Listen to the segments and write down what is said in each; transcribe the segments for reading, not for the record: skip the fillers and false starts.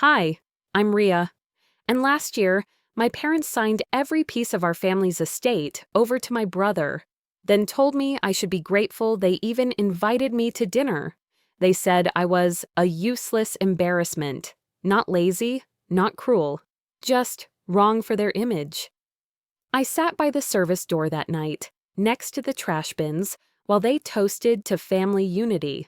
Hi, I'm Rhea. And last year, my parents signed every piece of our family's estate over to my brother, then told me I should be grateful they even invited me to dinner. They said I was a useless embarrassment, not lazy, not cruel, just wrong for their image. I sat by the service door that night, next to the trash bins, while they toasted to family unity.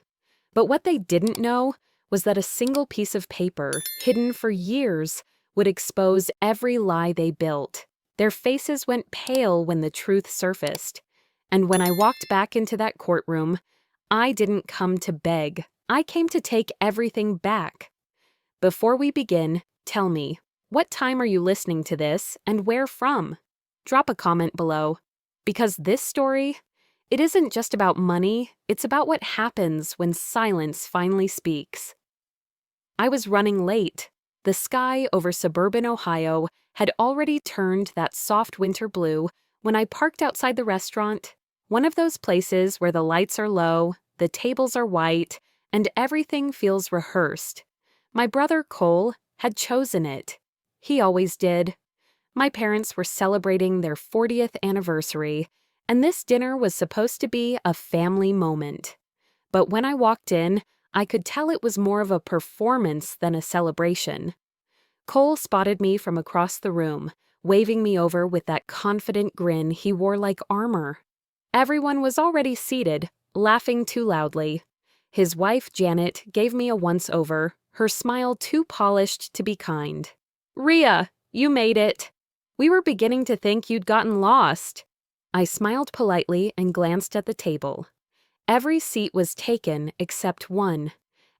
But what they didn't know was that a single piece of paper, hidden for years, would expose every lie they built. Their faces went pale when the truth surfaced. And when I walked back into that courtroom, I didn't come to beg. I came to take everything back. Before we begin, tell me, what time are you listening to this and where from? Drop a comment below. Because this story, it isn't just about money, it's about what happens when silence finally speaks. I was running late. The sky over suburban Ohio had already turned that soft winter blue when I parked outside the restaurant, one of those places where the lights are low, the tables are white, and everything feels rehearsed. My brother Cole had chosen it. He always did. My parents were celebrating their 40th anniversary, and this dinner was supposed to be a family moment. But when I walked in, I could tell it was more of a performance than a celebration. Cole spotted me from across the room, waving me over with that confident grin he wore like armor. Everyone was already seated, laughing too loudly. His wife, Janet, gave me a once-over, her smile too polished to be kind. "Rhea, you made it. We were beginning to think you'd gotten lost." I smiled politely and glanced at the table. Every seat was taken except one,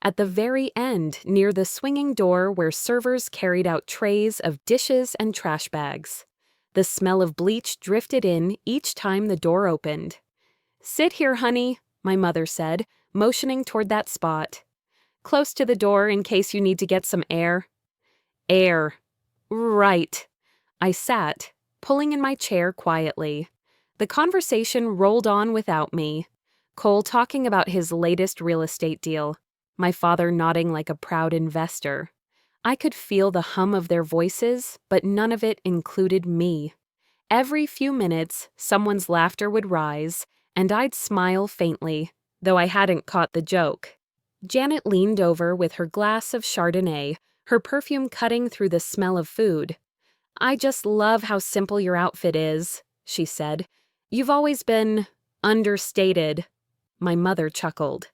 at the very end near the swinging door where servers carried out trays of dishes and trash bags. The smell of bleach drifted in each time the door opened. "Sit here, honey," my mother said, motioning toward that spot. "Close to the door in case you need to get some air." Air. Right. I sat, pulling in my chair quietly. The conversation rolled on without me. Cole talking about his latest real estate deal, my father nodding like a proud investor. I could feel the hum of their voices, but none of it included me. Every few minutes, someone's laughter would rise, and I'd smile faintly, though I hadn't caught the joke. Janet leaned over with her glass of Chardonnay, her perfume cutting through the smell of food. "I just love how simple your outfit is," she said. "You've always been understated." My mother chuckled.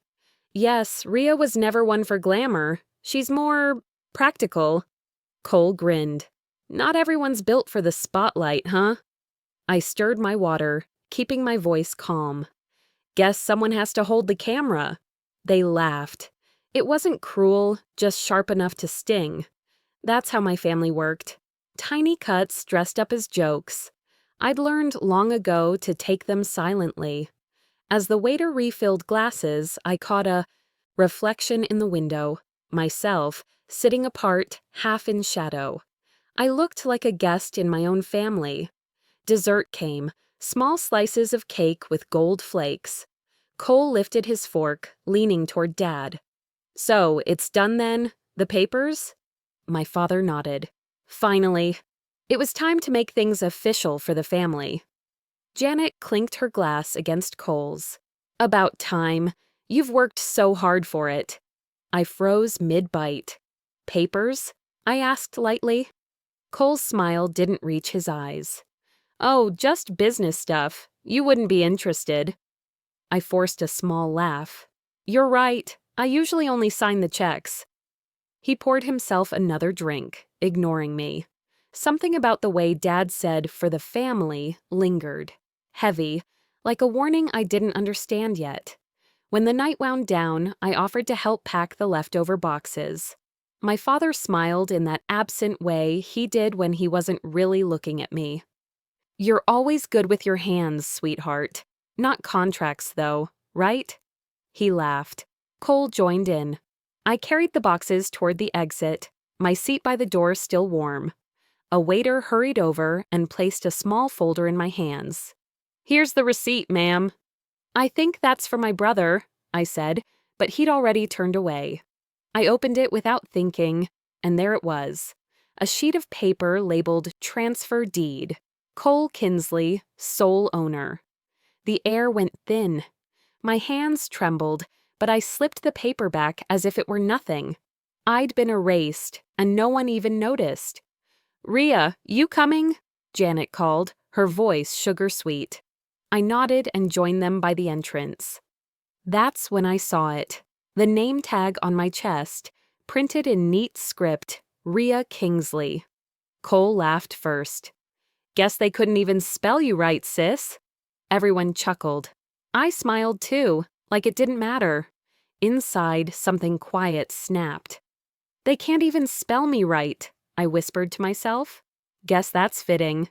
"Yes, Rhea was never one for glamour. She's more practical." Cole grinned. "Not everyone's built for the spotlight, huh?" I stirred my water, keeping my voice calm. "Guess someone has to hold the camera." They laughed. It wasn't cruel, just sharp enough to sting. That's how my family worked. Tiny cuts dressed up as jokes. I'd learned long ago to take them silently. As the waiter refilled glasses, I caught a reflection in the window, myself, sitting apart, half in shadow. I looked like a guest in my own family. Dessert came, small slices of cake with gold flakes. Cole lifted his fork, leaning toward Dad. "So, it's done then? The papers?" My father nodded. "Finally. It was time to make things official for the family." Janet clinked her glass against Cole's. "About time. You've worked so hard for it." I froze mid-bite. "Papers?" I asked lightly. Cole's smile didn't reach his eyes. "Oh, just business stuff. You wouldn't be interested." I forced a small laugh. "You're right. I usually only sign the checks." He poured himself another drink, ignoring me. Something about the way Dad said "for the family" lingered. Heavy, like a warning I didn't understand yet. When the night wound down, I offered to help pack the leftover boxes. My father smiled in that absent way he did when he wasn't really looking at me. "You're always good with your hands, sweetheart. Not contracts, though, right?" He laughed. Cole joined in. I carried the boxes toward the exit, my seat by the door still warm. A waiter hurried over and placed a small folder in my hands. "Here's the receipt, ma'am." "I think that's for my brother," I said, but he'd already turned away. I opened it without thinking. and there it was. A sheet of paper labeled Transfer Deed. Cole Kinsley, sole owner. The air went thin. My hands trembled, but I slipped the paper back as if it were nothing. I'd been erased, and no one even noticed. "Rhea, you coming?" Janet called, her voice sugar-sweet. I nodded and joined them by the entrance. That's when I saw it. The name tag on my chest, printed in neat script, Rhea Kingsley. Cole laughed first. "Guess they couldn't even spell you right, sis." Everyone chuckled. I smiled too, like it didn't matter. Inside, something quiet snapped. "They can't even spell me right," I whispered to myself. Guess that's fitting.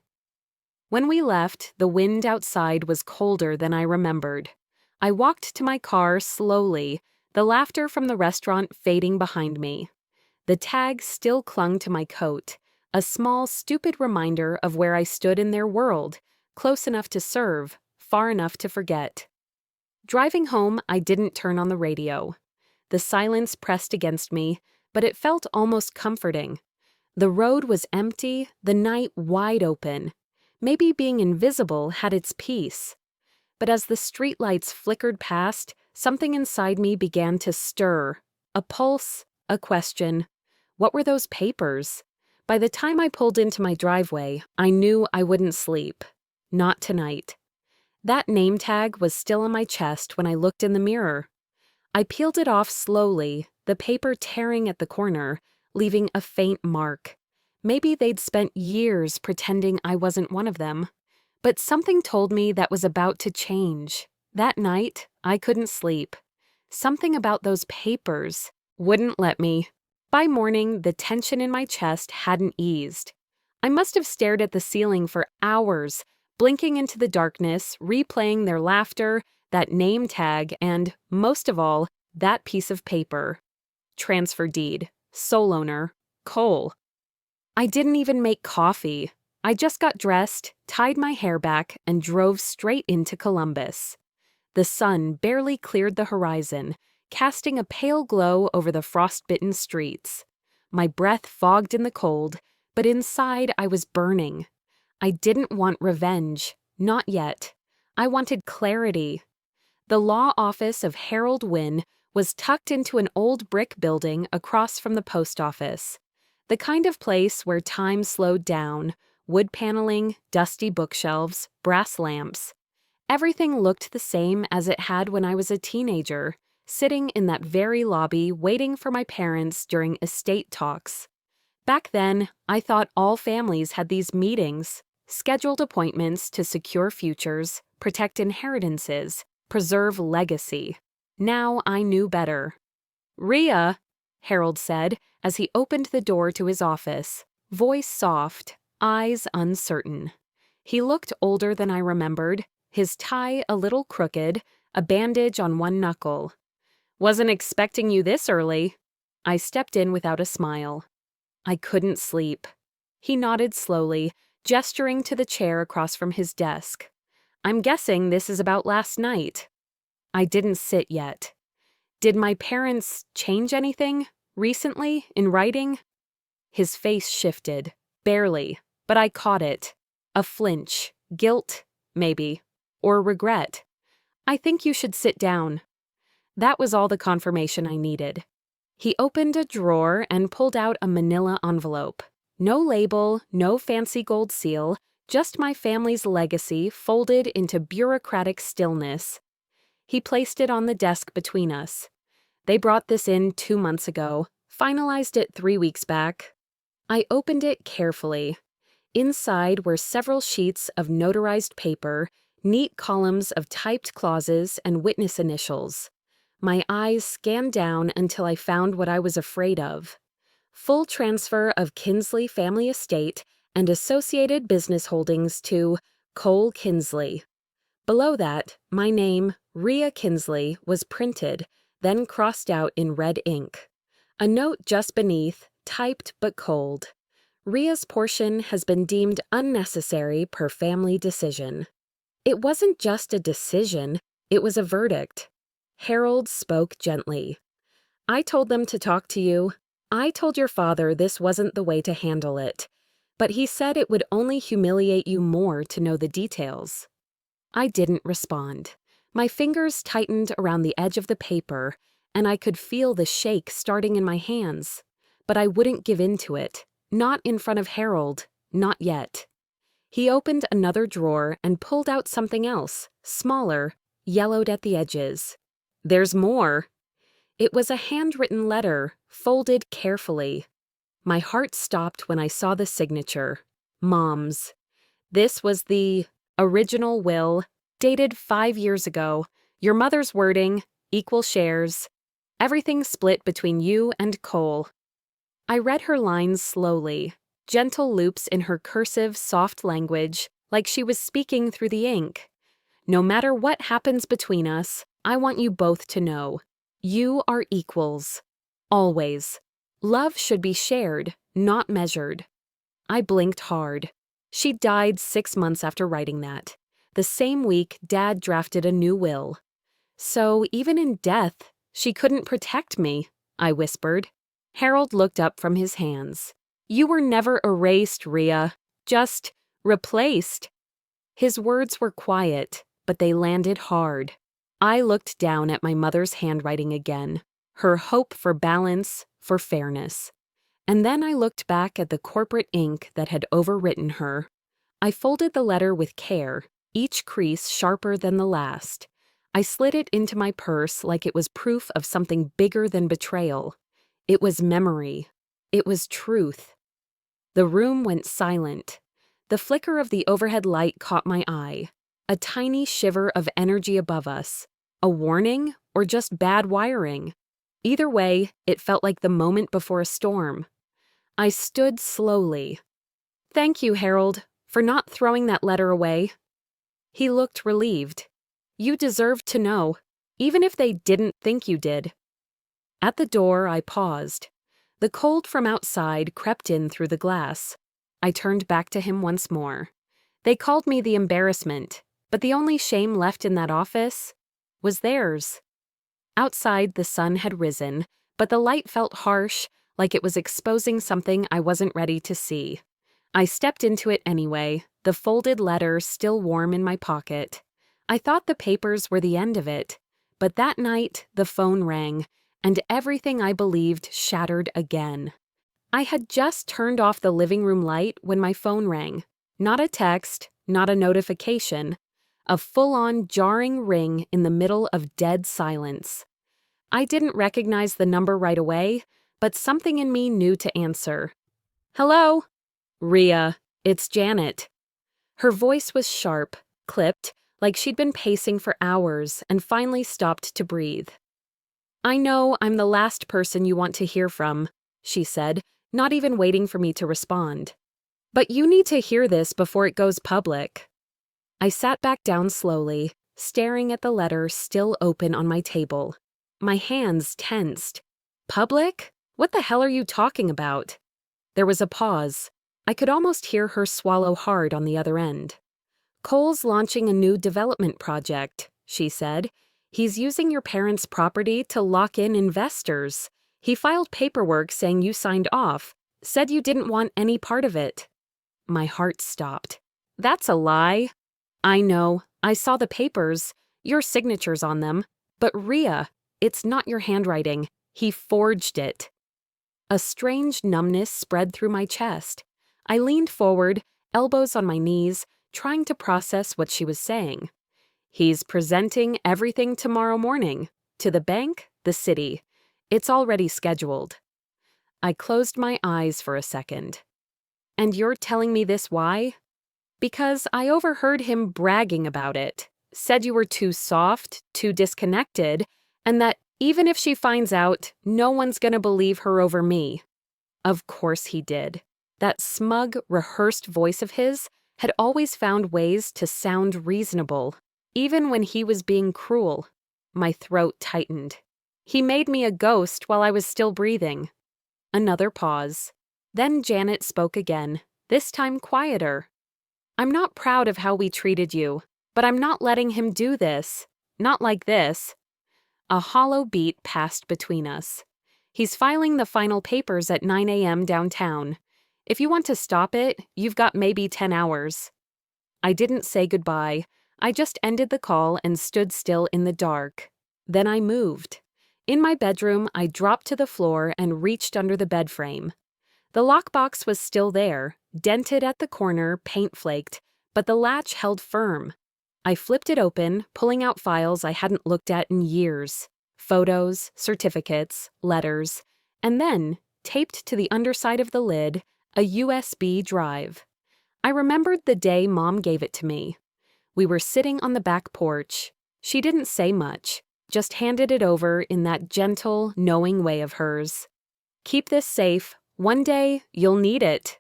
When we left, the wind outside was colder than I remembered. I walked to my car slowly, the laughter from the restaurant fading behind me. The tag still clung to my coat, a small, stupid reminder of where I stood in their world, close enough to serve, far enough to forget. Driving home, I didn't turn on the radio. The silence pressed against me, but it felt almost comforting. The road was empty, the night wide open. Maybe being invisible had its peace. But as the streetlights flickered past, something inside me began to stir. A pulse, a question. What were those papers? By the time I pulled into my driveway, I knew I wouldn't sleep. Not tonight. That name tag was still on my chest when I looked in the mirror. I peeled it off slowly, the paper tearing at the corner, leaving a faint mark. Maybe they'd spent years pretending I wasn't one of them. But something told me that was about to change. That night, I couldn't sleep. Something about those papers wouldn't let me. By morning, the tension in my chest hadn't eased. I must have stared at the ceiling for hours, blinking into the darkness, replaying their laughter, that name tag, and, most of all, that piece of paper. Transfer deed. Sole owner. Cole. I didn't even make coffee. I just got dressed, tied my hair back, and drove straight into Columbus. The sun barely cleared the horizon, casting a pale glow over the frost-bitten streets. My breath fogged in the cold, but inside I was burning. I didn't want revenge. Not yet. I wanted clarity. The law office of Harold Wynne was tucked into an old brick building across from the post office. The kind of place where time slowed down, wood paneling, dusty bookshelves, brass lamps. Everything looked the same as it had when I was a teenager, sitting in that very lobby waiting for my parents during estate talks. Back then, I thought all families had these meetings, scheduled appointments to secure futures, protect inheritances, preserve legacy. Now I knew better. "Rhea," Harold said as he opened the door to his office, voice soft, eyes uncertain. He looked older than I remembered, his tie a little crooked, a bandage on one knuckle. "Wasn't expecting you this early." I stepped in without a smile. I couldn't sleep. He nodded slowly, gesturing to the chair across from his desk. "I'm guessing this is about last night." I didn't sit yet. Did my parents change anything recently in writing? His face shifted, barely, but I caught it. A flinch, guilt, maybe, or regret. "I think you should sit down." That was all the confirmation I needed. He opened a drawer and pulled out a manila envelope. No label, no fancy gold seal, just my family's legacy folded into bureaucratic stillness. He placed it on the desk between us. "They brought this in 2 months ago, finalized it 3 weeks back." I opened it carefully. Inside were several sheets of notarized paper, neat columns of typed clauses and witness initials. My eyes scanned down until I found what I was afraid of. Full transfer of Kinsley family estate and associated business holdings to Cole Kinsley. Below that, my name, Rhea Kinsley, was printed, then crossed out in red ink. A note just beneath, typed but cold. "Rhea's portion has been deemed unnecessary per family decision." It wasn't just a decision, it was a verdict. Harold spoke gently. "I told them to talk to you. I told your father this wasn't the way to handle it, but he said it would only humiliate you more to know the details. I didn't respond. My fingers tightened around the edge of the paper, and I could feel the shake starting in my hands. But I wouldn't give in to it. Not in front of Harold. Not yet. He opened another drawer and pulled out something else, smaller, yellowed at the edges. There's more. It was a handwritten letter, folded carefully. My heart stopped when I saw the signature. Mom's. This was the original will, dated 5 years ago. Your mother's wording, equal shares. Everything split between you and Cole. I read her lines slowly, gentle loops in her cursive, soft language, like she was speaking through the ink. No matter what happens between us, I want you both to know. You are equals. Always. Love should be shared, not measured. I blinked hard. She died 6 months after writing that. The same week, Dad drafted a new will. So even in death, she couldn't protect me, I whispered. Harold looked up from his hands. You were never erased, Rhea. Just replaced. His words were quiet, but they landed hard. I looked down at my mother's handwriting again, her hope for balance, for fairness. And then I looked back at the corporate ink that had overwritten her. I folded the letter with care, each crease sharper than the last. I slid it into my purse like it was proof of something bigger than betrayal. It was memory. It was truth. The room went silent. The flicker of the overhead light caught my eye. A tiny shiver of energy above us. A warning or just bad wiring? Either way, it felt like the moment before a storm. I stood slowly. Thank you, Harold, for not throwing that letter away. He looked relieved. You deserved to know, even if they didn't think you did. At the door, I paused. The cold from outside crept in through the glass. I turned back to him once more. They called me the embarrassment, but the only shame left in that office was theirs. Outside, the sun had risen, but the light felt harsh, like it was exposing something I wasn't ready to see. I stepped into it anyway, the folded letter still warm in my pocket. I thought the papers were the end of it, but that night the phone rang, and everything I believed shattered again. I had just turned off the living room light when my phone rang. Not a text, not a notification. A full-on jarring ring in the middle of dead silence. I didn't recognize the number right away, but something in me knew to answer. Hello? Rhea, it's Janet. Her voice was sharp, clipped, like she'd been pacing for hours and finally stopped to breathe. I know I'm the last person you want to hear from, she said, not even waiting for me to respond. But you need to hear this before it goes public. I sat back down slowly, staring at the letter still open on my table. My hands tensed. Public? What the hell are you talking about? There was a pause. I could almost hear her swallow hard on the other end. Cole's launching a new development project, she said. He's using your parents' property to lock in investors. He filed paperwork saying you signed off, said you didn't want any part of it. My heart stopped. That's a lie. I know. I saw the papers, your signatures on them. But Rhea, it's not your handwriting. He forged it. A strange numbness spread through my chest. I leaned forward, elbows on my knees, trying to process what she was saying. He's presenting everything tomorrow morning. To the bank, the city. It's already scheduled. I closed my eyes for a second. And you're telling me this why? Because I overheard him bragging about it. Said you were too soft, too disconnected, and that even if she finds out, no one's gonna believe her over me. Of course he did. That smug, rehearsed voice of his had always found ways to sound reasonable, even when he was being cruel. My throat tightened. He made me a ghost while I was still breathing. Another pause. Then Janet spoke again, this time quieter. I'm not proud of how we treated you, but I'm not letting him do this. Not like this. A hollow beat passed between us. He's filing the final papers at 9 a.m. downtown. If you want to stop it, you've got maybe 10 hours. I didn't say goodbye. I just ended the call and stood still in the dark. Then I moved. In my bedroom, I dropped to the floor and reached under the bed frame. The lockbox was still there, dented at the corner, paint flaked, but the latch held firm. I flipped it open, pulling out files I hadn't looked at in years. Photos, certificates, letters, and then, taped to the underside of the lid, a USB drive. I remembered the day Mom gave it to me. We were sitting on the back porch. She didn't say much, just handed it over in that gentle, knowing way of hers. Keep this safe. One day, you'll need it.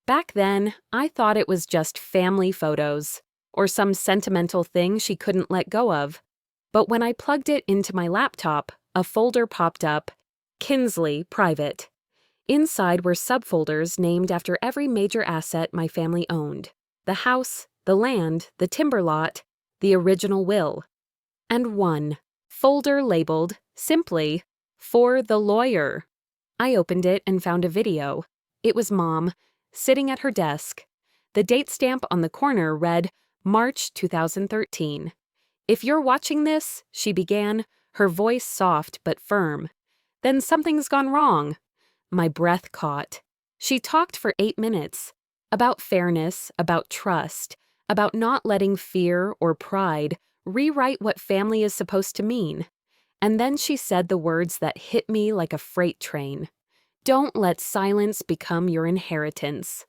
Back then, I thought it was just family photos, or some sentimental thing she couldn't let go of. But when I plugged it into my laptop, a folder popped up, Kinsley, Private. Inside were subfolders named after every major asset my family owned. The house, the land, the timber lot, the original will. And one folder labeled, simply, For the Lawyer. I opened it and found a video. It was Mom, sitting at her desk. The date stamp on the corner read, March 2013. If you're watching this, she began, her voice soft but firm. Then something's gone wrong. My breath caught. She talked for 8 minutes. About fairness, about trust, about not letting fear or pride rewrite what family is supposed to mean. And then she said the words that hit me like a freight train. Don't let silence become your inheritance.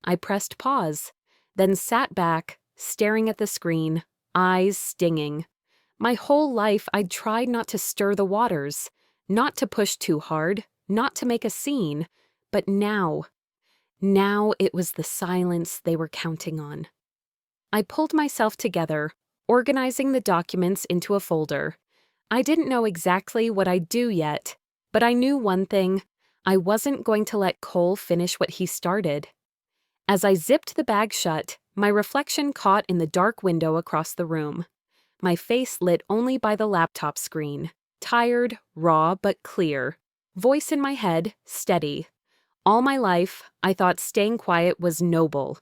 I pressed pause, then sat back, staring at the screen, eyes stinging. My whole life I'd tried not to stir the waters, not to push too hard, not to make a scene, but now it was the silence they were counting on. I pulled myself together, organizing the documents into a folder. I didn't know exactly what I'd do yet, but I knew one thing. I wasn't going to let Cole finish what he started. As I zipped the bag shut, my reflection caught in the dark window across the room. My face lit only by the laptop screen. Tired, raw, but clear. Voice in my head, steady. All my life, I thought staying quiet was noble.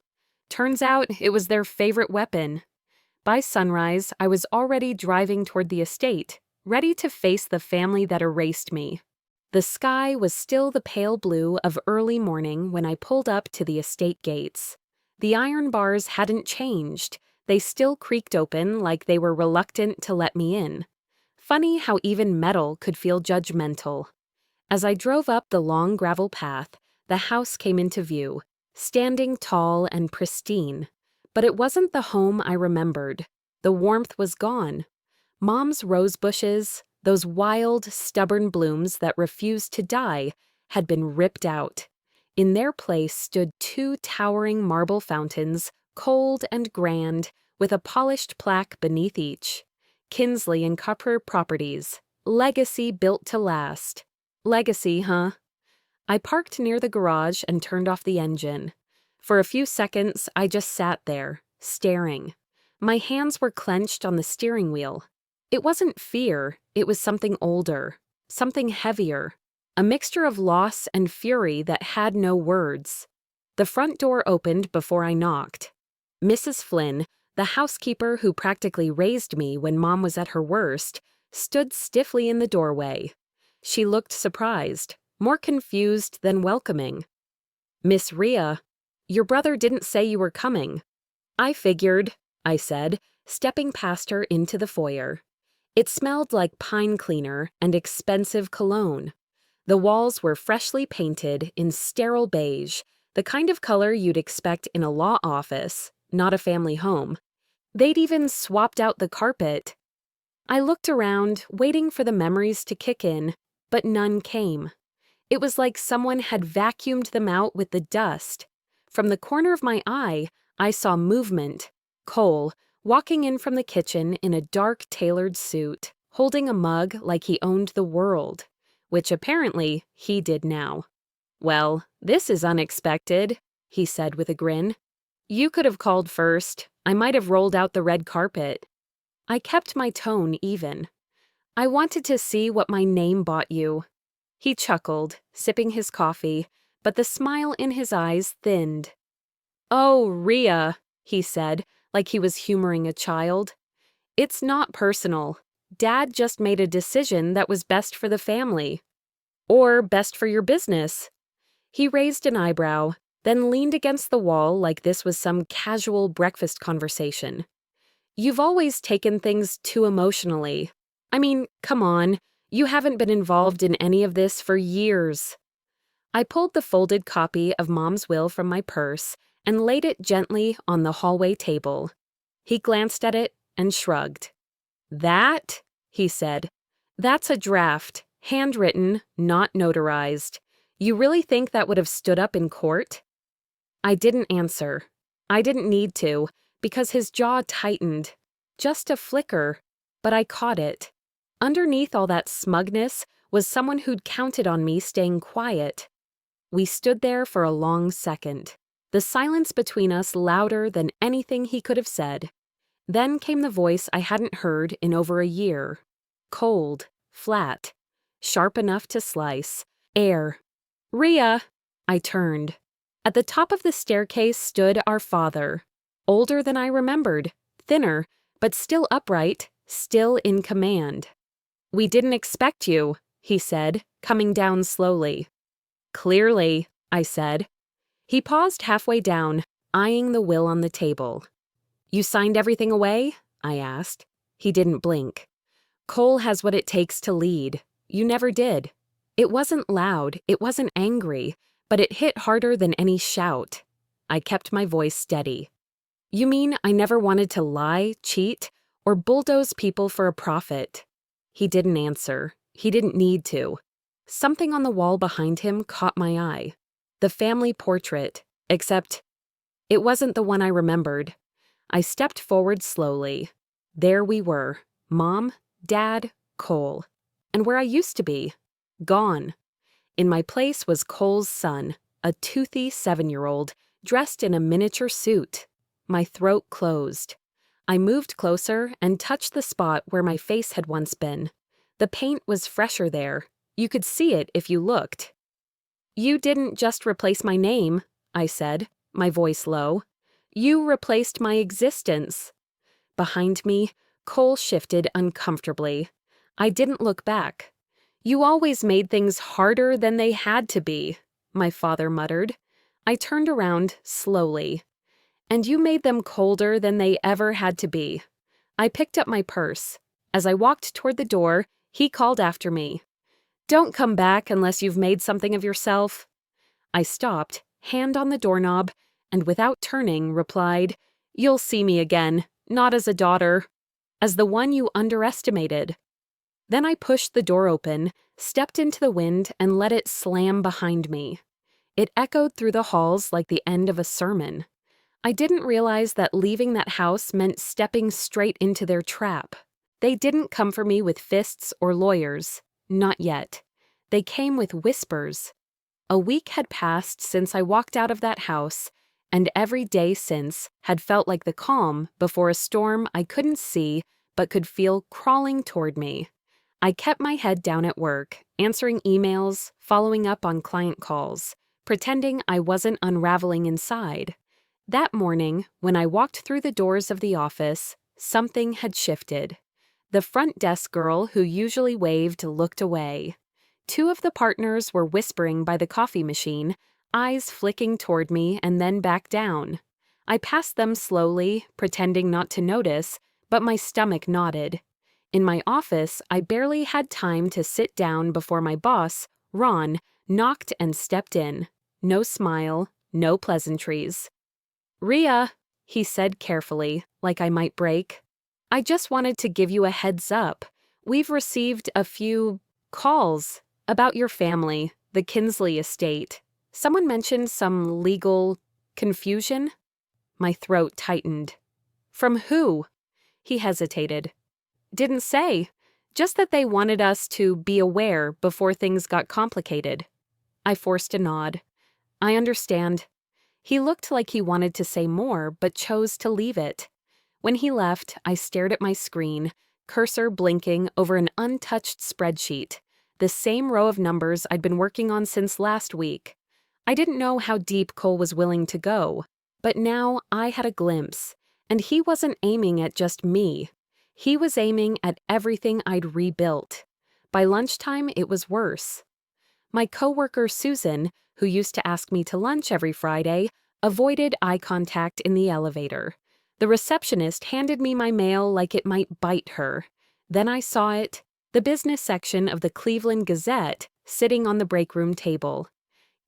Turns out it was their favorite weapon. By sunrise, I was already driving toward the estate, ready to face the family that erased me. The sky was still the pale blue of early morning when I pulled up to the estate gates. The iron bars hadn't changed. They still creaked open like they were reluctant to let me in. Funny how even metal could feel judgmental. As I drove up the long gravel path, the house came into view, standing tall and pristine. But it wasn't the home I remembered. The warmth was gone. Mom's rose bushes, those wild, stubborn blooms that refused to die, had been ripped out. In their place stood 2 towering marble fountains, cold and grand, with a polished plaque beneath each. Kinsley and Cupper Properties. Legacy built to last. Legacy, huh? I parked near the garage and turned off the engine. For a few seconds, I just sat there, staring. My hands were clenched on the steering wheel. It wasn't fear, it was something older, something heavier, a mixture of loss and fury that had no words. The front door opened before I knocked. Mrs. Flynn, the housekeeper who practically raised me when Mom was at her worst, stood stiffly in the doorway. She looked surprised, more confused than welcoming. Miss Rhea, your brother didn't say you were coming. I figured, I said, stepping past her into the foyer. It smelled like pine cleaner and expensive cologne. The walls were freshly painted in sterile beige, the kind of color you'd expect in a law office, not a family home. They'd even swapped out the carpet. I looked around, waiting for the memories to kick in, but none came. It was like someone had vacuumed them out with the dust. From the corner of my eye, I saw movement. Cole, walking in from the kitchen in a dark tailored suit, holding a mug like he owned the world, which apparently he did now. Well, this is unexpected, he said with a grin. You could have called first. I might have rolled out the red carpet. I kept my tone even. I wanted to see what my name bought you. He chuckled, sipping his coffee, but the smile in his eyes thinned. "Oh, Rhea," he said, like he was humoring a child. "It's not personal. Dad just made a decision that was best for the family. Or best for your business." He raised an eyebrow, then leaned against the wall like this was some casual breakfast conversation. "You've always taken things too emotionally. I mean, come on, you haven't been involved in any of this for years." I pulled the folded copy of Mom's will from my purse and laid it gently on the hallway table. He glanced at it and shrugged. "That?" he said. "That's a draft, handwritten, not notarized. You really think that would have stood up in court?" I didn't answer. I didn't need to, because his jaw tightened. Just a flicker, but I caught it. Underneath all that smugness was someone who'd counted on me staying quiet. We stood there for a long second, the silence between us louder than anything he could have said. Then came the voice I hadn't heard in over a year. Cold, flat, sharp enough to slice. Air. "Rhea!" I turned. At the top of the staircase stood our father. Older than I remembered, thinner, but still upright, still in command. "We didn't expect you," he said, coming down slowly. "Clearly," I said. He paused halfway down, eyeing the will on the table. "You signed everything away?" I asked. He didn't blink. "Cole has what it takes to lead. You never did." It wasn't loud, it wasn't angry, but it hit harder than any shout. I kept my voice steady. "You mean I never wanted to lie, cheat, or bulldoze people for a profit?" He didn't answer. He didn't need to. Something on the wall behind him caught my eye. The family portrait, except it wasn't the one I remembered. I stepped forward slowly. There we were, Mom, Dad, Cole. And where I used to be. Gone. In my place was Cole's son, a toothy 7-year-old, dressed in a miniature suit. My throat closed. I moved closer and touched the spot where my face had once been. The paint was fresher there. You could see it if you looked. "You didn't just replace my name," I said, my voice low. "You replaced my existence." Behind me, Cole shifted uncomfortably. I didn't look back. "You always made things harder than they had to be," my father muttered. I turned around slowly. "And you made them colder than they ever had to be." I picked up my purse. As I walked toward the door, he called after me. "Don't come back unless you've made something of yourself." I stopped, hand on the doorknob, and without turning, replied, "You'll see me again, not as a daughter, as the one you underestimated." Then I pushed the door open, stepped into the wind, and let it slam behind me. It echoed through the halls like the end of a sermon. I didn't realize that leaving that house meant stepping straight into their trap. They didn't come for me with fists or lawyers. Not yet. They came with whispers. A week had passed since I walked out of that house, and every day since had felt like the calm before a storm I couldn't see but could feel crawling toward me. I kept my head down at work, answering emails, following up on client calls, pretending I wasn't unraveling inside. That morning, when I walked through the doors of the office, something had shifted. The front desk girl who usually waved looked away. 2 of the partners were whispering by the coffee machine, eyes flicking toward me and then back down. I passed them slowly, pretending not to notice, but my stomach knotted. In my office, I barely had time to sit down before my boss, Ron, knocked and stepped in. No smile, no pleasantries. "Rhea," he said carefully, like I might break. "I just wanted to give you a heads up. We've received a few calls about your family, the Kinsley estate. Someone mentioned some legal confusion." My throat tightened. "From who?" He hesitated. "Didn't say. Just that they wanted us to be aware before things got complicated." I forced a nod. "I understand." He looked like he wanted to say more, but chose to leave it. When he left, I stared at my screen, cursor blinking over an untouched spreadsheet. the same row of numbers I'd been working on since last week. I didn't know how deep Cole was willing to go, but now I had a glimpse, and he wasn't aiming at just me. He was aiming at everything I'd rebuilt. By lunchtime, it was worse. My coworker Susan, who used to ask me to lunch every Friday, avoided eye contact in the elevator. The receptionist handed me my mail like it might bite her. Then I saw it, the business section of the Cleveland Gazette, sitting on the break room table.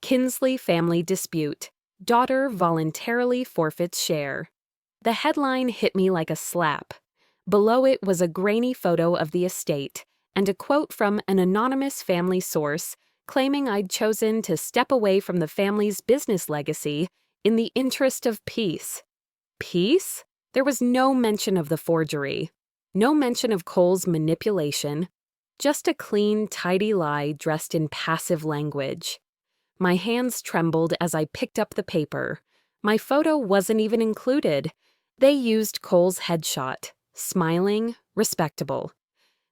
Kinsley family dispute. Daughter voluntarily forfeits share. The headline hit me like a slap. Below it was a grainy photo of the estate and a quote from an anonymous family source claiming I'd chosen to step away from the family's business legacy in the interest of peace. Peace? There was no mention of the forgery. No mention of Cole's manipulation. Just a clean, tidy lie dressed in passive language. My hands trembled as I picked up the paper. My photo wasn't even included. They used Cole's headshot, smiling, respectable.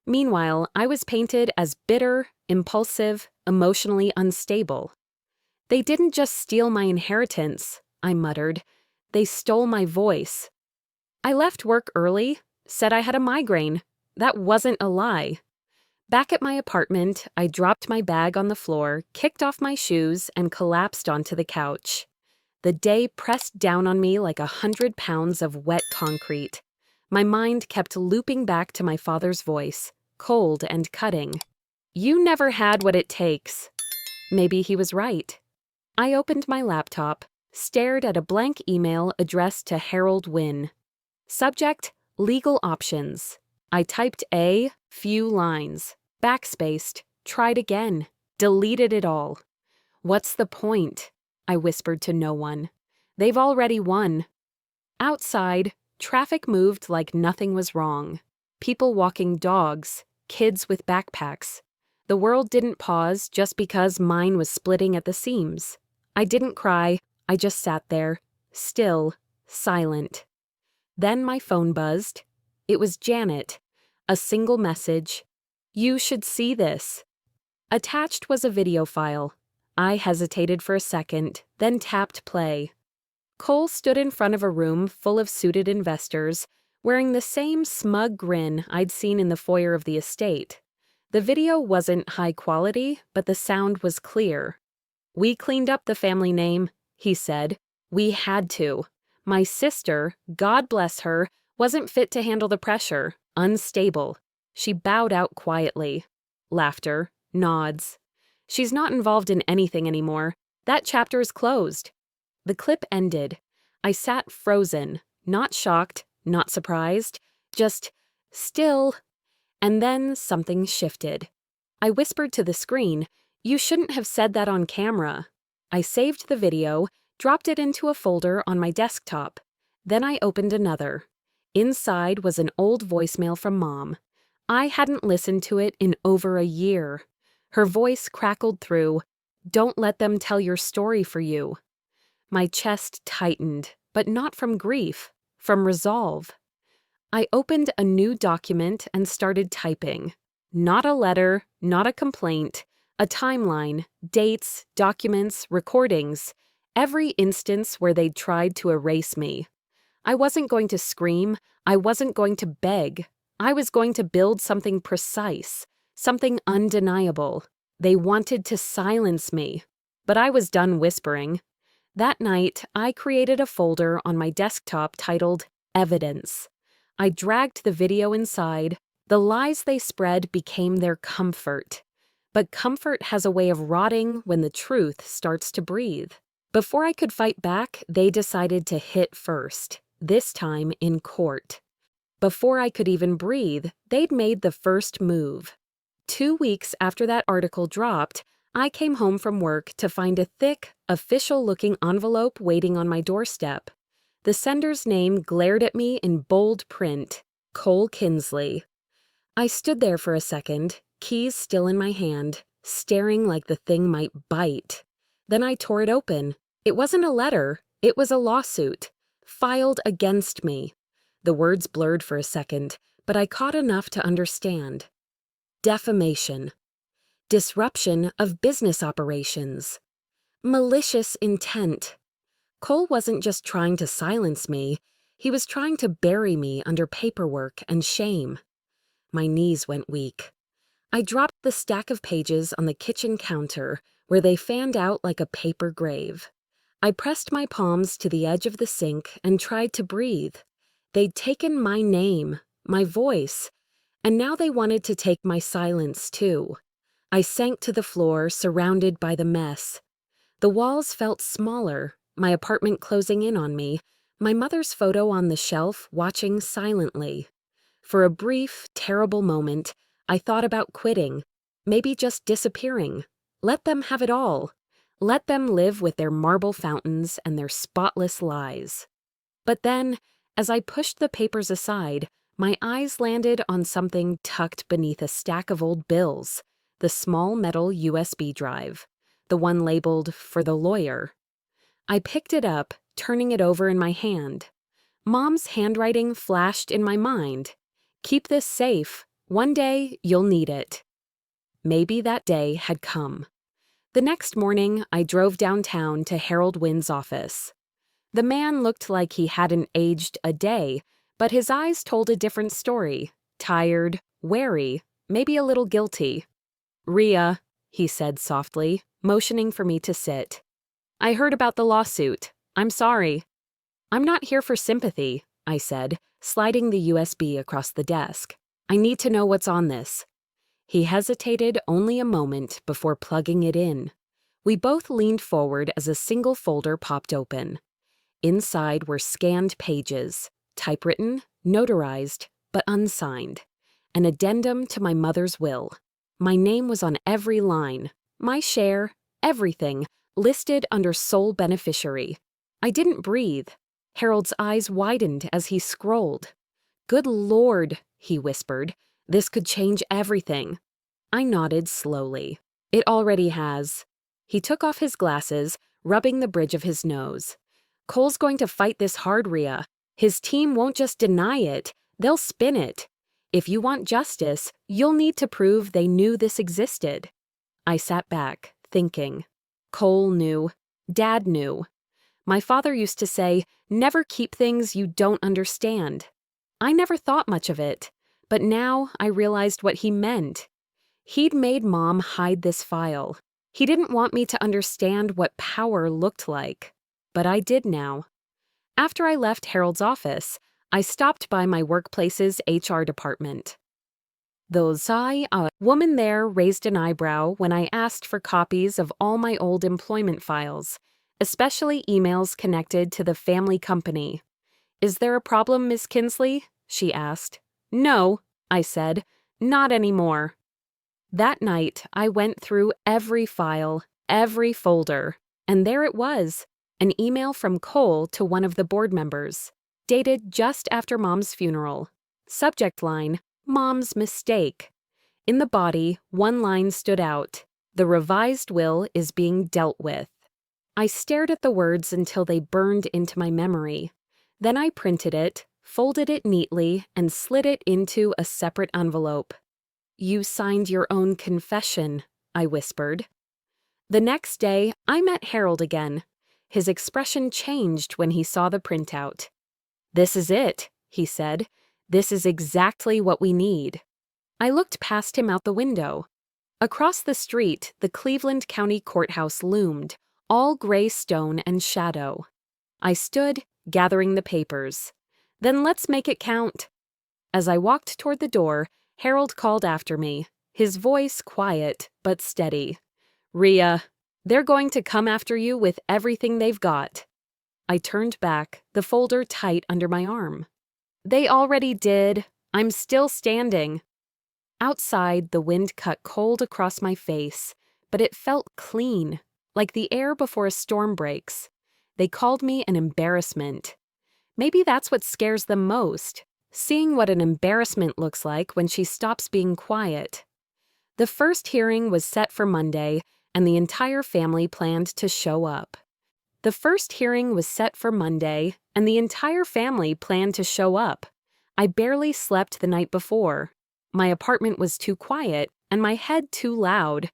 Meanwhile, I was painted as bitter, impulsive, emotionally unstable. They didn't just steal my inheritance, I muttered. They stole my voice. I left work early, said I had a migraine. That wasn't a lie. Back at my apartment, I dropped my bag on the floor, kicked off my shoes, and collapsed onto the couch. The day pressed down on me like 100 pounds of wet concrete. My mind kept looping back to my father's voice, cold and cutting. You never had what it takes. Maybe he was right. I opened my laptop, stared at a blank email addressed to Harold Wynne. Subject, legal options. I typed A, few lines, backspaced, tried again, deleted it all. What's the point? I whispered to no one. They've already won. Outside, traffic moved like nothing was wrong. People walking dogs, kids with backpacks. The world didn't pause just because mine was splitting at the seams. I didn't cry, I just sat there, still, silent. Then my phone buzzed. It was Janet. A single message. You should see this. Attached was a video file. I hesitated for a second, then tapped play. Cole stood in front of a room full of suited investors, wearing the same smug grin I'd seen in the foyer of the estate. The video wasn't high quality, but the sound was clear. We cleaned up the family name, he said. We had to. My sister, God bless her, wasn't fit to handle the pressure, unstable. She bowed out quietly. Laughter, nods. She's not involved in anything anymore. That chapter is closed. The clip ended. I sat frozen, not shocked, not surprised, just still. And then something shifted. I whispered to the screen, "You shouldn't have said that on camera." I saved the video, dropped it into a folder on my desktop. Then I opened another. Inside was an old voicemail from Mom. I hadn't listened to it in over a year. Her voice crackled through, "Don't let them tell your story for you." My chest tightened, but not from grief, from resolve. I opened a new document and started typing. Not a letter, not a complaint, a timeline, dates, documents, recordings, every instance where they'd tried to erase me. I wasn't going to scream, I wasn't going to beg. I was going to build something precise, something undeniable. They wanted to silence me, but I was done whispering. That night, I created a folder on my desktop titled Evidence. I dragged the video inside. The lies they spread became their comfort. But comfort has a way of rotting when the truth starts to breathe. Before I could fight back, they decided to hit first, this time in court. Before I could even breathe, they'd made the first move. 2 weeks after that article dropped, I came home from work to find a thick, official-looking envelope waiting on my doorstep. The sender's name glared at me in bold print, Cole Kinsley. I stood there for a second, keys still in my hand, staring like the thing might bite. Then I tore it open. It wasn't a letter, it was a lawsuit, filed against me. The words blurred for a second, but I caught enough to understand. Defamation. Disruption of business operations. Malicious intent. Cole wasn't just trying to silence me, he was trying to bury me under paperwork and shame. My knees went weak. I dropped the stack of pages on the kitchen counter, where they fanned out like a paper grave. I pressed my palms to the edge of the sink and tried to breathe. They'd taken my name, my voice, and now they wanted to take my silence too. I sank to the floor, surrounded by the mess. The walls felt smaller, my apartment closing in on me, my mother's photo on the shelf watching silently. For a brief, terrible moment, I thought about quitting, maybe just disappearing. Let them have it all. Let them live with their marble fountains and their spotless lies. But then, as I pushed the papers aside, my eyes landed on something tucked beneath a stack of old bills, the small metal USB drive, the one labeled "for the lawyer." I picked it up, turning it over in my hand. Mom's handwriting flashed in my mind. "Keep this safe. One day, you'll need it." Maybe that day had come. The next morning, I drove downtown to Harold Wynn's office. The man looked like he hadn't aged a day, but his eyes told a different story. Tired, wary, maybe a little guilty. "Rhea," he said softly, motioning for me to sit. "I heard about the lawsuit. I'm sorry." "I'm not here for sympathy," I said, sliding the USB across the desk. "I need to know what's on this." He hesitated only a moment before plugging it in. We both leaned forward as a single folder popped open. Inside were scanned pages, typewritten, notarized, but unsigned. An addendum to my mother's will. My name was on every line. My share, everything, listed under sole beneficiary. I didn't breathe. Harold's eyes widened as he scrolled. "Good Lord," he whispered. "This could change everything." I nodded slowly. "It already has." He took off his glasses, rubbing the bridge of his nose. "Cole's going to fight this hard, Rhea. His team won't just deny it, they'll spin it. If you want justice, you'll need to prove they knew this existed." I sat back, thinking. Cole knew. Dad knew. My father used to say, "Never keep things you don't understand." I never thought much of it, but now I realized what he meant. He'd made Mom hide this file. He didn't want me to understand what power looked like. But I did now. After I left Harold's office, I stopped by my workplace's HR department. A woman there raised an eyebrow when I asked for copies of all my old employment files, especially emails connected to the family company. "Is there a problem, Miss Kinsley?" she asked. "No," I said, "not anymore." That night, I went through every file, every folder, and there it was, an email from Cole to one of the board members, dated just after Mom's funeral. Subject line, "Mom's mistake." In the body, one line stood out, "The revised will is being dealt with." I stared at the words until they burned into my memory. Then I printed it, folded it neatly, and slid it into a separate envelope. "You signed your own confession," I whispered. The next day, I met Harold again. His expression changed when he saw the printout. "This is it," he said. "This is exactly what we need." I looked past him out the window. Across the street, the Cleveland County Courthouse loomed, all gray stone and shadow. I stood, gathering the papers. "Then let's make it count." As I walked toward the door, Harold called after me, his voice quiet but steady. "Rhea, they're going to come after you with everything they've got." I turned back, the folder tight under my arm. "They already did. I'm still standing." Outside, the wind cut cold across my face, but it felt clean, like the air before a storm breaks. They called me an embarrassment. Maybe that's what scares them most, seeing what an embarrassment looks like when she stops being quiet. The first hearing was set for Monday, and the entire family planned to show up. I barely slept the night before. My apartment was too quiet, and my head too loud.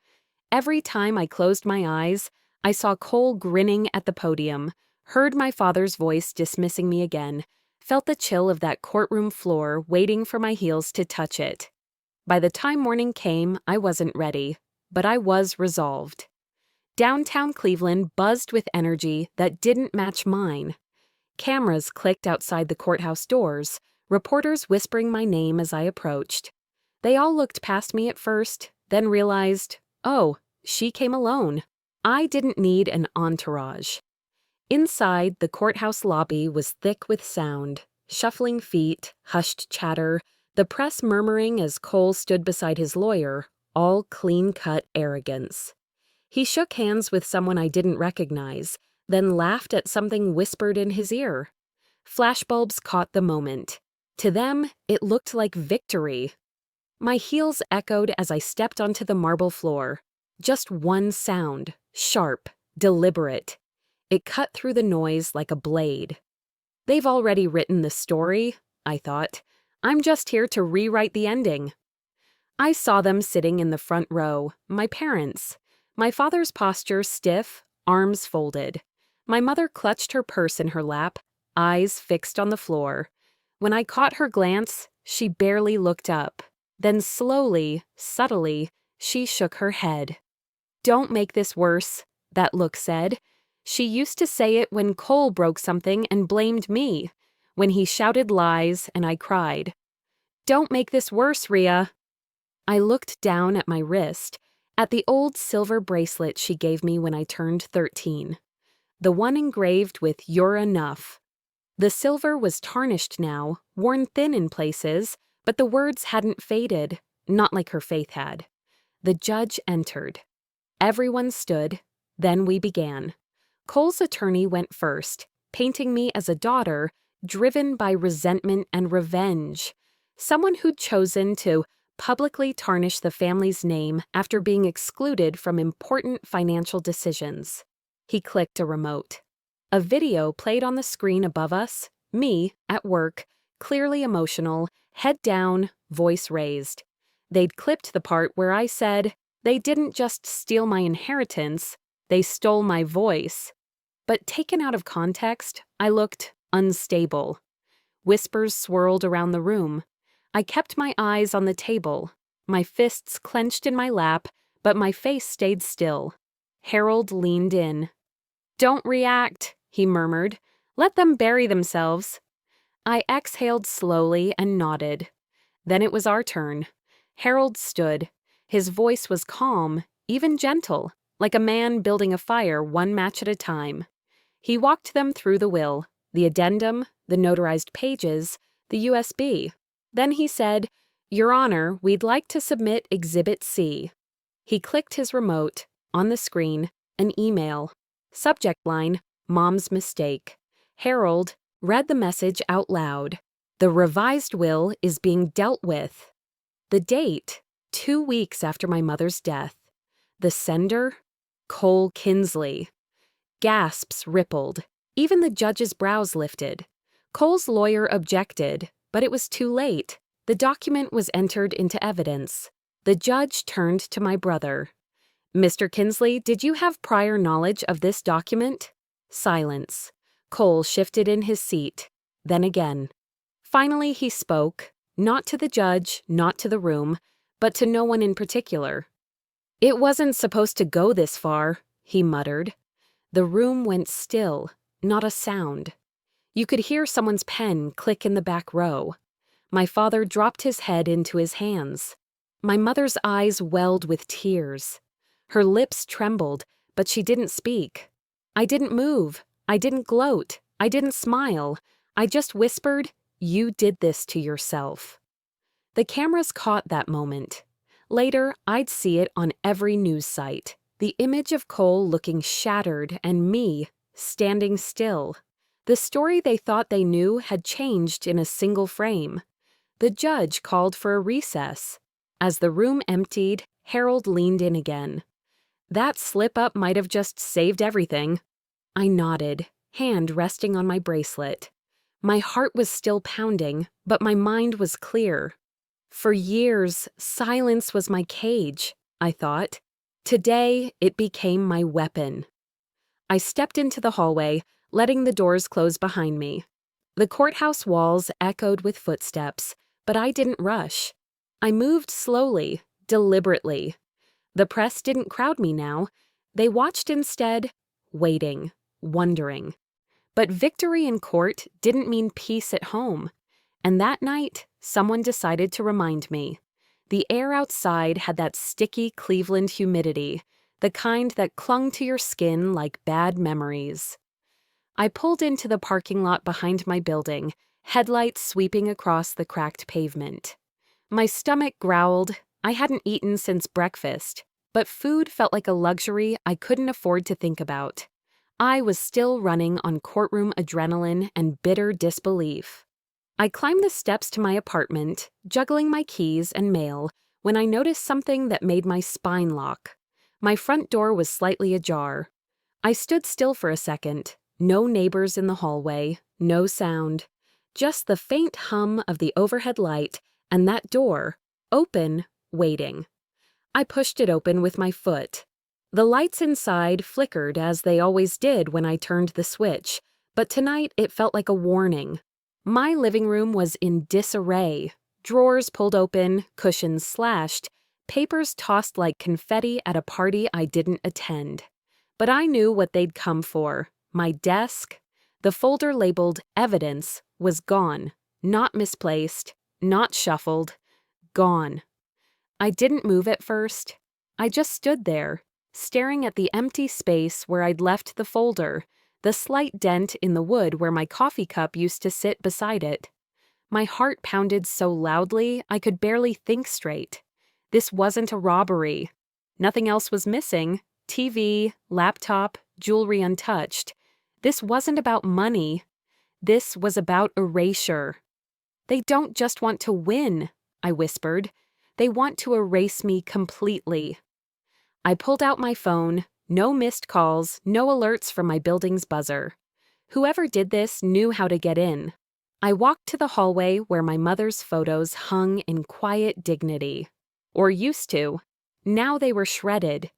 Every time I closed my eyes, I saw Cole grinning at the podium, heard my father's voice dismissing me again, felt the chill of that courtroom floor waiting for my heels to touch it. By the time morning came, I wasn't ready, but I was resolved. Downtown Cleveland buzzed with energy that didn't match mine. Cameras clicked outside the courthouse doors, reporters whispering my name as I approached. They all looked past me at first, then realized, oh, she came alone. I didn't need an entourage. Inside, the courthouse lobby was thick with sound, shuffling feet, hushed chatter, the press murmuring as Cole stood beside his lawyer, all clean-cut arrogance. He shook hands with someone I didn't recognize, then laughed at something whispered in his ear. Flashbulbs caught the moment. To them, it looked like victory. My heels echoed as I stepped onto the marble floor. Just one sound, sharp, deliberate. It cut through the noise like a blade. They've already written the story, I thought. I'm just here to rewrite the ending. I saw them sitting in the front row, my parents. My father's posture stiff, arms folded. My mother clutched her purse in her lap, eyes fixed on the floor. When I caught her glance, she barely looked up. Then slowly, subtly, she shook her head. "Don't make this worse," that look said. She used to say it when Cole broke something and blamed me, when he shouted lies and I cried. "Don't make this worse, Rhea." I looked down at my wrist, at the old silver bracelet she gave me when I turned 13. The one engraved with "You're enough." The silver was tarnished now, worn thin in places, but the words hadn't faded, not like her faith had. The judge entered. Everyone stood. Then we began. Cole's attorney went first, painting me as a daughter, driven by resentment and revenge. Someone who'd chosen to publicly tarnish the family's name after being excluded from important financial decisions. He clicked a remote. A video played on the screen above us, me, at work, clearly emotional, head down, voice raised. They'd clipped the part where I said, "They didn't just steal my inheritance, they stole my voice." But taken out of context, I looked unstable. Whispers swirled around the room. I kept my eyes on the table, my fists clenched in my lap, but my face stayed still. Harold leaned in. "Don't react," he murmured. "Let them bury themselves." I exhaled slowly and nodded. Then it was our turn. Harold stood. His voice was calm, even gentle, like a man building a fire one match at a time. He walked them through the will, the addendum, the notarized pages, the USB. Then he said, "Your Honor, we'd like to submit Exhibit C." He clicked his remote. On the screen, an email. Subject line, "Mom's mistake." Harold read the message out loud. "The revised will is being dealt with." The date, 2 weeks after my mother's death. The sender, Cole Kinsley. Gasps rippled. Even the judge's brows lifted. Cole's lawyer objected, but it was too late. The document was entered into evidence. The judge turned to my brother. "Mr. Kinsley, did you have prior knowledge of this document?" Silence. Cole shifted in his seat. Then again. Finally he spoke, not to the judge, not to the room, but to no one in particular. "It wasn't supposed to go this far," he muttered. The room went still, not a sound. You could hear someone's pen click in the back row. My father dropped his head into his hands. My mother's eyes welled with tears. Her lips trembled, but she didn't speak. I didn't move. I didn't gloat. I didn't smile. I just whispered, "You did this to yourself." The cameras caught that moment. Later, I'd see it on every news site. The image of Cole looking shattered and me standing still. The story they thought they knew had changed in a single frame. The judge called for a recess. As the room emptied, Harold leaned in again. "That slip-up might have just saved everything." I nodded, hand resting on my bracelet. My heart was still pounding, but my mind was clear. For years, silence was my cage, I thought. Today, it became my weapon. I stepped into the hallway, letting the doors close behind me. The courthouse walls echoed with footsteps, but I didn't rush. I moved slowly, deliberately. The press didn't crowd me now. They watched instead, waiting, wondering. But victory in court didn't mean peace at home. And that night, someone decided to remind me. The air outside had that sticky Cleveland humidity, the kind that clung to your skin like bad memories. I pulled into the parking lot behind my building, headlights sweeping across the cracked pavement. My stomach growled. I hadn't eaten since breakfast, but food felt like a luxury I couldn't afford to think about. I was still running on courtroom adrenaline and bitter disbelief. I climbed the steps to my apartment, juggling my keys and mail, when I noticed something that made my spine lock. My front door was slightly ajar. I stood still for a second. No neighbors in the hallway, no sound. Just the faint hum of the overhead light and that door, open, waiting. I pushed it open with my foot. The lights inside flickered as they always did when I turned the switch, but tonight it felt like a warning. My living room was in disarray. Drawers pulled open, cushions slashed, papers tossed like confetti at a party I didn't attend. But I knew what they'd come for. My desk, the folder labeled evidence, was gone. Not misplaced, not shuffled, gone. I didn't move at first. I just stood there, staring at the empty space where I'd left the folder, the slight dent in the wood where my coffee cup used to sit beside it. My heart pounded so loudly I could barely think straight. This wasn't a robbery. Nothing else was missing. TV, laptop, jewelry untouched. This wasn't about money. This was about erasure. They don't just want to win, I whispered. They want to erase me completely. I pulled out my phone. No missed calls, no alerts from my building's buzzer. Whoever did this knew how to get in. I walked to the hallway where my mother's photos hung in quiet dignity. Or used to. Now they were shredded.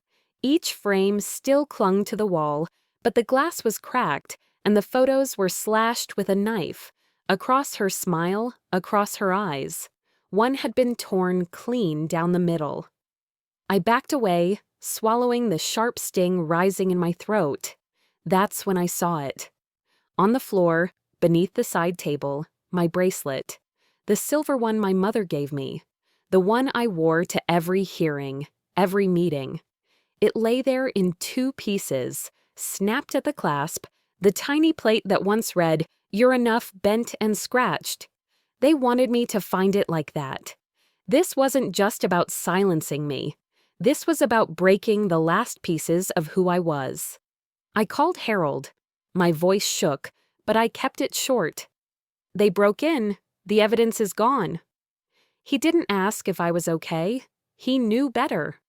Each frame still clung to the wall, but the glass was cracked and the photos were slashed with a knife, across her smile, across her eyes. One had been torn clean down the middle. I backed away, swallowing the sharp sting rising in my throat. That's when I saw it. On the floor, beneath the side table, my bracelet. The silver one my mother gave me. The one I wore to every hearing, every meeting. It lay there in 2 pieces, snapped at the clasp, the tiny plate that once read, "You're enough," bent and scratched. They wanted me to find it like that. This wasn't just about silencing me. This was about breaking the last pieces of who I was. I called Harold. My voice shook, but I kept it short. They broke in. The evidence is gone. He didn't ask if I was okay. He knew better.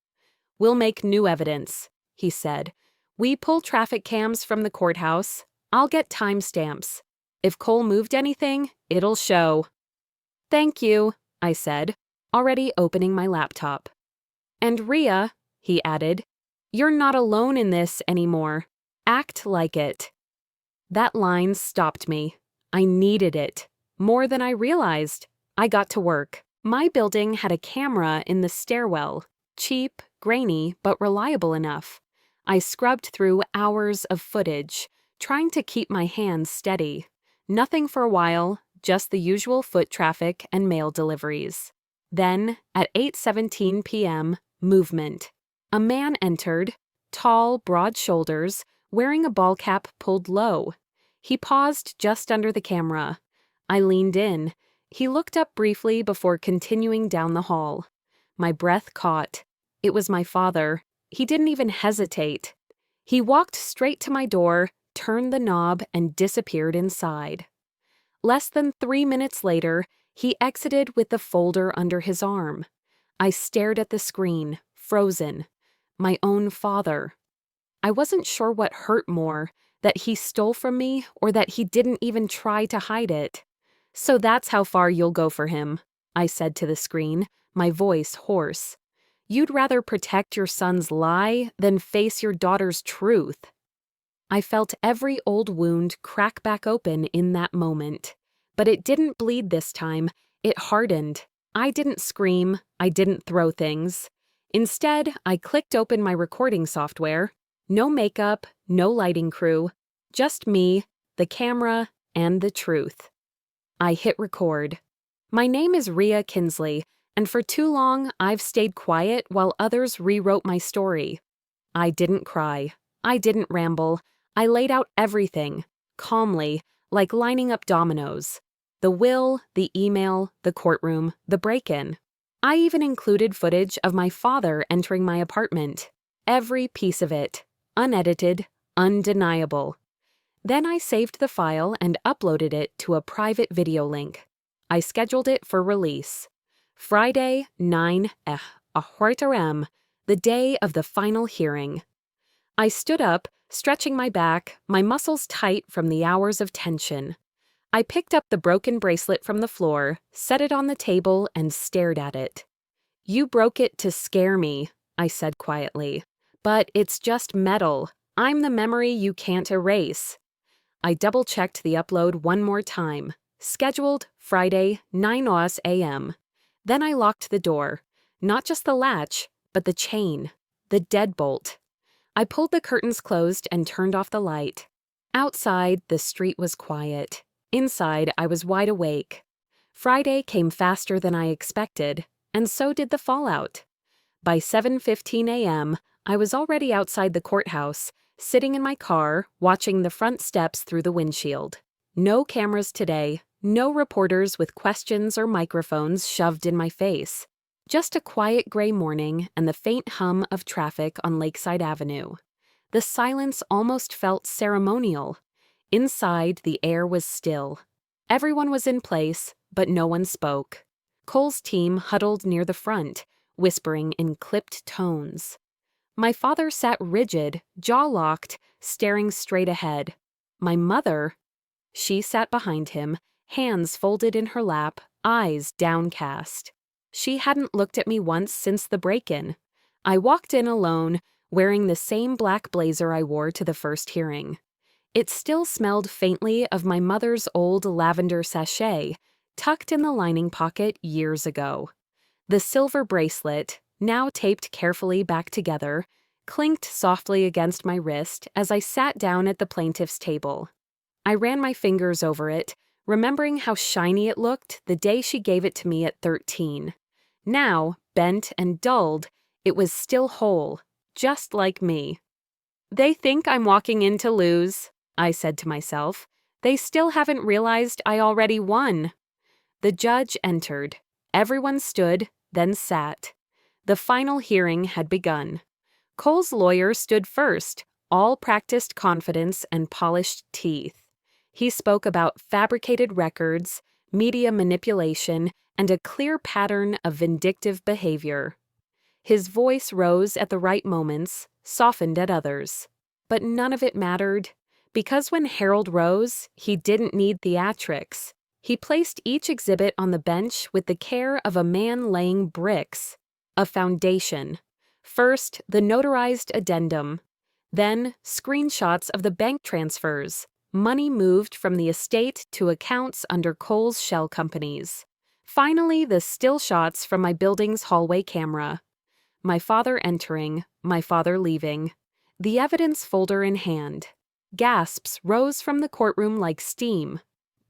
"We'll make new evidence," he said. "We pull traffic cams from the courthouse. I'll get timestamps. If Cole moved anything, it'll show." "Thank you," I said, already opening my laptop. "And Rhea," he added, "you're not alone in this anymore. Act like it." That line stopped me. I needed it. More than I realized. I got to work. My building had a camera in the stairwell. Cheap, grainy, but reliable enough. I scrubbed through hours of footage, trying to keep my hands steady. Nothing for a while, just the usual foot traffic and mail deliveries. Then, at 8:17 p.m., movement. A man entered, tall, broad shoulders, wearing a ball cap pulled low. He paused just under the camera. I leaned in. He looked up briefly before continuing down the hall. My breath caught. It was my father. He didn't even hesitate. He walked straight to my door, turned the knob, and disappeared inside. Less than 3 minutes later, he exited with the folder under his arm. I stared at the screen, frozen. My own father. I wasn't sure what hurt more, that he stole from me or that he didn't even try to hide it. "So that's how far you'll go for him," I said to the screen, my voice hoarse. You'd rather protect your son's lie than face your daughter's truth. I felt every old wound crack back open in that moment. But it didn't bleed this time, it hardened. I didn't scream, I didn't throw things. Instead, I clicked open my recording software. No makeup, no lighting crew, just me, the camera, and the truth. I hit record. My name is Rhea Kinsley, and for too long I've stayed quiet while others rewrote my story. I didn't cry. I didn't ramble. I laid out everything, calmly, like lining up dominoes. The will, the email, the courtroom, the break-in. I even included footage of my father entering my apartment. Every piece of it. Unedited, undeniable. Then I saved the file and uploaded it to a private video link. I scheduled it for release. Friday, 9 a.m., the day of the final hearing. I stood up, stretching my back, my muscles tight from the hours of tension. I picked up the broken bracelet from the floor, set it on the table, and stared at it. You broke it to scare me, I said quietly. But it's just metal. I'm the memory you can't erase. I double-checked the upload one more time. Scheduled Friday, 9 a.m. Then I locked the door. Not just the latch, but the chain. The deadbolt. I pulled the curtains closed and turned off the light. Outside, the street was quiet. Inside, I was wide awake. Friday came faster than I expected, and so did the fallout. By 7:15 a.m., I was already outside the courthouse, sitting in my car, watching the front steps through the windshield. No cameras today, no reporters with questions or microphones shoved in my face. Just a quiet gray morning and the faint hum of traffic on Lakeside Avenue. The silence almost felt ceremonial. Inside, the air was still. Everyone was in place, but no one spoke. Cole's team huddled near the front, whispering in clipped tones. My father sat rigid, jaw-locked, staring straight ahead. My mother, she sat behind him, hands folded in her lap, eyes downcast. She hadn't looked at me once since the break-in. I walked in alone, wearing the same black blazer I wore to the first hearing. It still smelled faintly of my mother's old lavender sachet, tucked in the lining pocket years ago. The silver bracelet, now taped carefully back together, clinked softly against my wrist as I sat down at the plaintiff's table. I ran my fingers over it, remembering how shiny it looked the day she gave it to me at 13. Now, bent and dulled, it was still whole, just like me. They think I'm walking in to lose, I said to myself. They still haven't realized I already won. The judge entered. Everyone stood, then sat. The final hearing had begun. Cole's lawyer stood first, all practiced confidence and polished teeth. He spoke about fabricated records, media manipulation, and a clear pattern of vindictive behavior. His voice rose at the right moments, softened at others. But none of it mattered, because when Harold rose, he didn't need theatrics. He placed each exhibit on the bench with the care of a man laying bricks, a foundation. First, the notarized addendum. Then, screenshots of the bank transfers, money moved from the estate to accounts under Cole's shell companies. Finally, the still shots from my building's hallway camera. My father entering, my father leaving. The evidence folder in hand. Gasps rose from the courtroom like steam.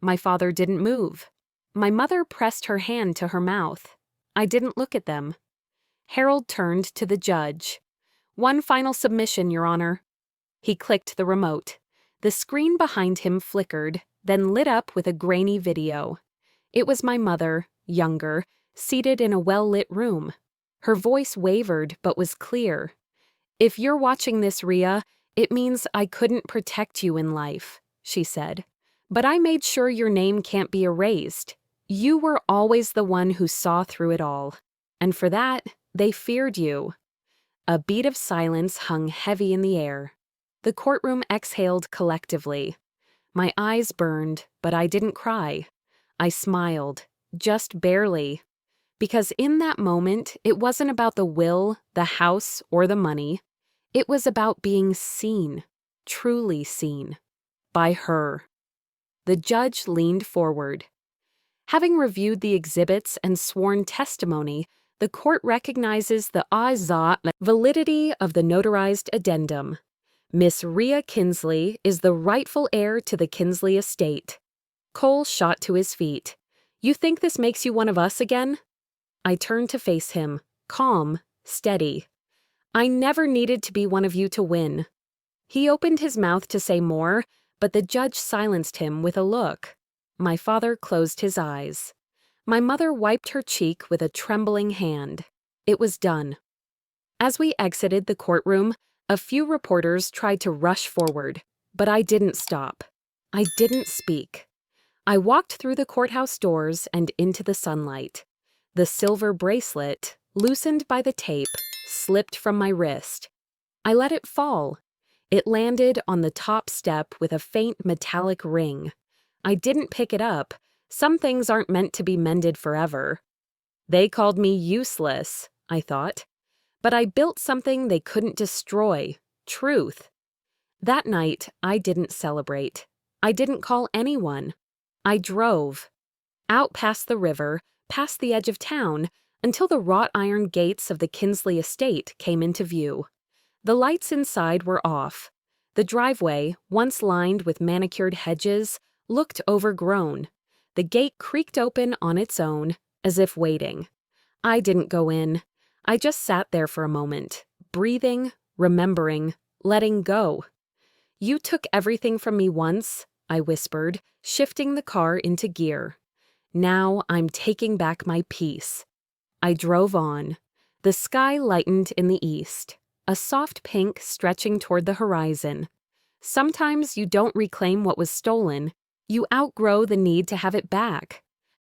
My father didn't move. My mother pressed her hand to her mouth. I didn't look at them. Harold turned to the judge. "One final submission, Your Honor." He clicked the remote. The screen behind him flickered, then lit up with a grainy video. It was my mother, younger, seated in a well-lit room. Her voice wavered but was clear. "If you're watching this, Rhea, it means I couldn't protect you in life," she said. "But I made sure your name can't be erased. You were always the one who saw through it all. And for that, they feared you." A beat of silence hung heavy in the air. The courtroom exhaled collectively. My eyes burned, but I didn't cry. I smiled, just barely. Because in that moment, it wasn't about the will, the house, or the money. It was about being seen, truly seen, by her. The judge leaned forward. Having reviewed the exhibits and sworn testimony, the court recognizes the validity of the notarized addendum. Miss Rhea Kinsley is the rightful heir to the Kinsley estate. Cole shot to his feet. You think this makes you one of us again? I turned to face him, calm, steady. I never needed to be one of you to win. He opened his mouth to say more, but the judge silenced him with a look. My father closed his eyes. My mother wiped her cheek with a trembling hand. It was done. As we exited the courtroom, a few reporters tried to rush forward, but I didn't stop. I didn't speak. I walked through the courthouse doors and into the sunlight. The silver bracelet, loosened by the tape, slipped from my wrist. I let it fall. It landed on the top step with a faint metallic ring. I didn't pick it up. Some things aren't meant to be mended forever. They called me useless, I thought. But I built something they couldn't destroy, truth. That night, I didn't celebrate. I didn't call anyone. I drove. Out past the river, past the edge of town, until the wrought iron gates of the Kinsley estate came into view. The lights inside were off. The driveway, once lined with manicured hedges, looked overgrown. The gate creaked open on its own, as if waiting. I didn't go in. I just sat there for a moment, breathing, remembering, letting go. You took everything from me once, I whispered, shifting the car into gear. Now I'm taking back my peace. I drove on. The sky lightened in the east, a soft pink stretching toward the horizon. Sometimes you don't reclaim what was stolen. You outgrow the need to have it back.